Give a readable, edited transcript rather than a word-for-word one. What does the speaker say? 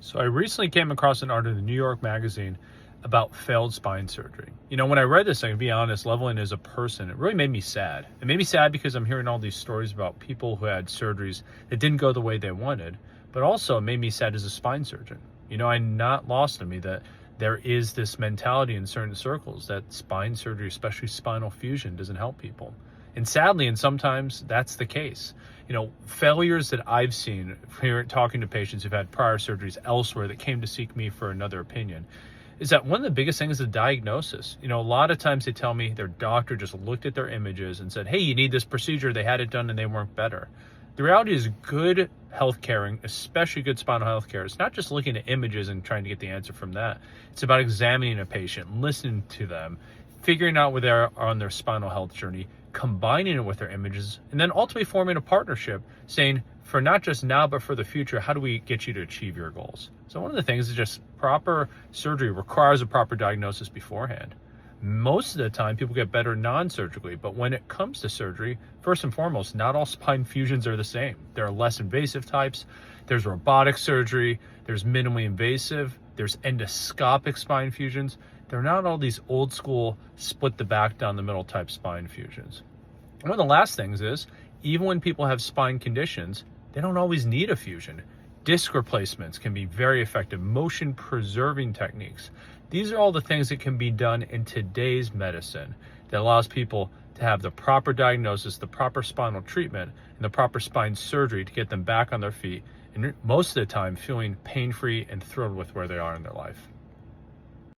So I recently came across an article in the New York Magazine about failed spine surgery. When I read this, I can be honest, Levelin as a person, it really made me sad. It made me sad because I'm hearing all these stories about people who had surgeries that didn't go the way they wanted, but also it made me sad as a spine surgeon. I'm not lost on me that there is this mentality in certain circles that spine surgery, especially spinal fusion, doesn't help people. And sadly, and sometimes that's the case. Failures that I've seen here talking to patients who've had prior surgeries elsewhere that came to seek me for another opinion is that one of the biggest things is the diagnosis. A lot of times they tell me their doctor just looked at their images and said, hey, you need this procedure. They had it done and they weren't better. The reality is good healthcare, especially good spinal healthcare, it's not just looking at images and trying to get the answer from that. It's about examining a patient, listening to them, figuring out where they are on their spinal health journey, combining it with their images, and then ultimately forming a partnership saying, for not just now, but for the future, how do we get you to achieve your goals? So one of the things is just proper surgery requires a proper diagnosis beforehand. Most of the time, people get better non-surgically, but when it comes to surgery, first and foremost, not all spine fusions are the same. There are less invasive types. There's robotic surgery. There's minimally invasive. There's endoscopic spine fusions. They're not all these old school split the back down the middle type spine fusions. And one of the last things is, even when people have spine conditions, they don't always need a fusion. Disc replacements can be very effective, motion preserving techniques. These are all the things that can be done in today's medicine that allows people to have the proper diagnosis, the proper spinal treatment, and the proper spine surgery to get them back on their feet, and most of the time feeling pain-free and thrilled with where they are in their life.